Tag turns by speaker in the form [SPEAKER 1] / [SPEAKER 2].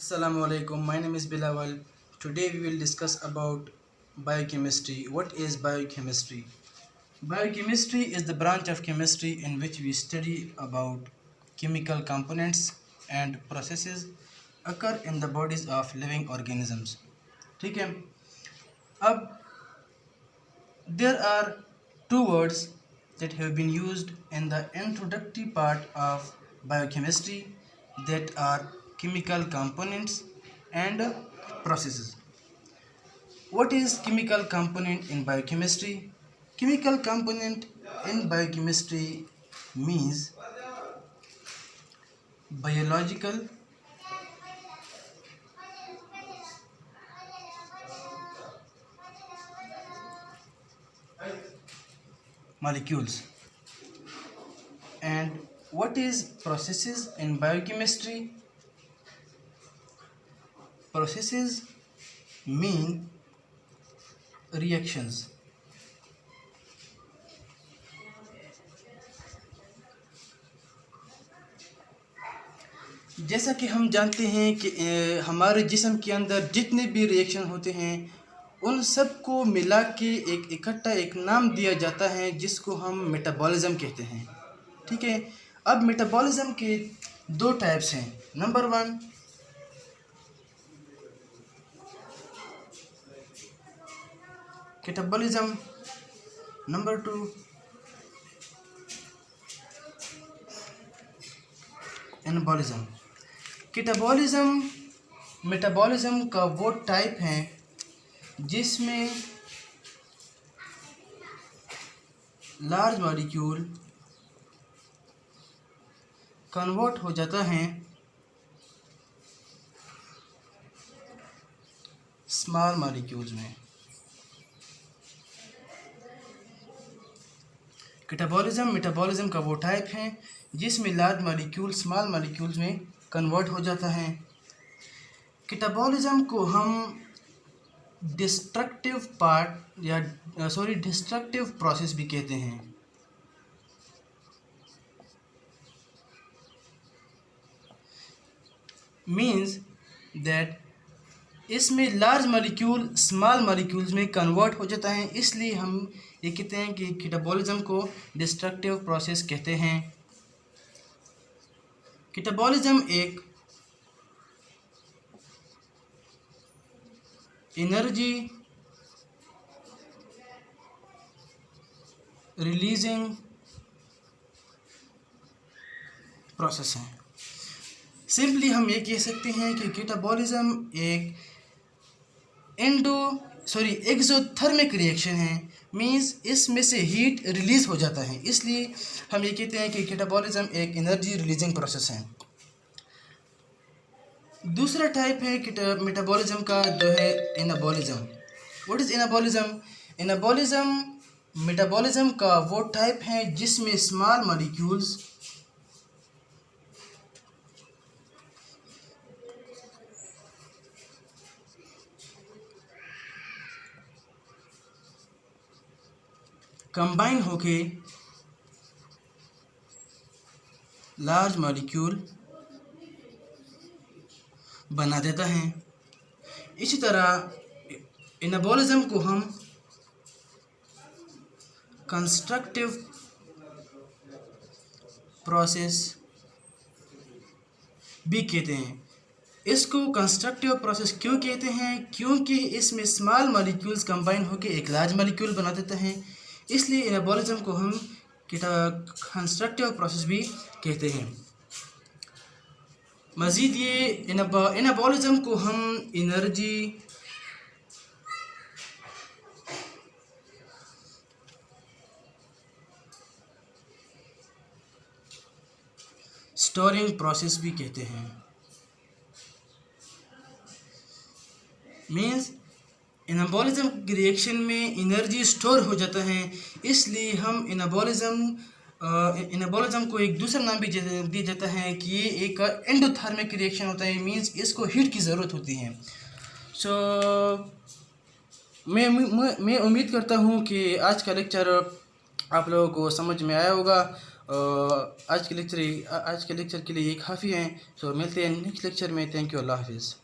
[SPEAKER 1] Assalamu alaikum. My name is Bilawal. Today we will discuss about biochemistry. What is biochemistry? Biochemistry is the branch of chemistry in which we study about chemical components and processes occur in the bodies of living organisms. ठीक है. अब there are two words that have been used in the introductory part of biochemistry, that are chemical components and processes. What is chemical component in biochemistry? Chemical component in biochemistry means biological molecules. And what is processes in biochemistry? Processes mean reactions. जैसा कि हम जानते हैं कि हमारे जिस्म के अंदर जितने भी रिएक्शन होते हैं उन सब को मिला के एक इकट्ठा एक नाम दिया जाता है जिसको हम मेटाबॉलिज्म कहते हैं. ठीक है. अब मेटाबॉलिज्म के दो टाइप्स हैं. Number 1 catabolism, number 2 anabolism. Catabolism metabolism का वो टाइप है जिसमें लार्ज मॉलिक्यूल कन्वर्ट हो जाता है स्मॉल मॉलिक्यूल्स में. कैटाबॉलिज्म मेटाबॉलिज्म का वो टाइप है जिसमें लार्ज मॉलिक्यूल स्मॉल मॉलिक्यूल्स में कन्वर्ट हो जाता है. कैटाबॉलिज्म को हम डिस्ट्रक्टिव डिस्ट्रक्टिव प्रोसेस भी कहते हैं. मीन्स दैट इसमें लार्ज मॉलिक्यूल स्मॉल मॉलिक्यूल्स में कन्वर्ट हो जाता है, इसलिए हम ये कहते हैं कि कैटाबॉलिज्म को डिस्ट्रक्टिव प्रोसेस कहते हैं. कैटाबॉलिज्म एक एनर्जी रिलीजिंग प्रोसेस है. सिंपली हम ये कह सकते हैं कि कैटाबॉलिज्म एक एक्सोथर्मिक रिएक्शन है. मींस इसमें से हीट रिलीज हो जाता है, इसलिए हम ये कहते हैं कि कैटाबॉलिज्म एक एनर्जी रिलीजिंग प्रोसेस है. दूसरा टाइप है मेटाबॉलिज्म का जो है anabolism. What is anabolism? Anabolism metabolism का वो टाइप है जिसमें स्मॉल मॉलिक्यूल्स कंबाइन होके लार्ज मॉलिक्यूल बना देता है. इसी तरह एनाबॉलिज्म को हम कंस्ट्रक्टिव प्रोसेस भी कहते हैं. इसको कंस्ट्रक्टिव प्रोसेस क्यों कहते हैं? क्योंकि इसमें स्मॉल मॉलिक्यूल्स कंबाइन होकर एक लार्ज मॉलिक्यूल बना देता है, इसलिए एनाबॉलिज्म को हम कंस्ट्रक्टिव प्रोसेस भी कहते हैं. मज़ीद ये एनाबॉलिज्म को हम एनर्जी स्टोरिंग प्रोसेस भी कहते हैं. मीन्स एनाबॉलिज्म की रिएक्शन में एनर्जी स्टोर हो जाता है, इसलिए हम एनाबॉलिज्म को एक दूसरा नाम भी दिया जाता है कि ये एक एंडोथर्मिक रिएक्शन होता है. मींस इसको हीट की ज़रूरत होती है. मैं उम्मीद करता हूँ कि आज का लेक्चर आप लोगों को समझ में आया होगा आज के लेक्चर के लिए ये काफ़ी हैं। सो मिलते हैं नेक्स्ट लेक्चर में। थैंक यू, अल्लाह हाफिज़।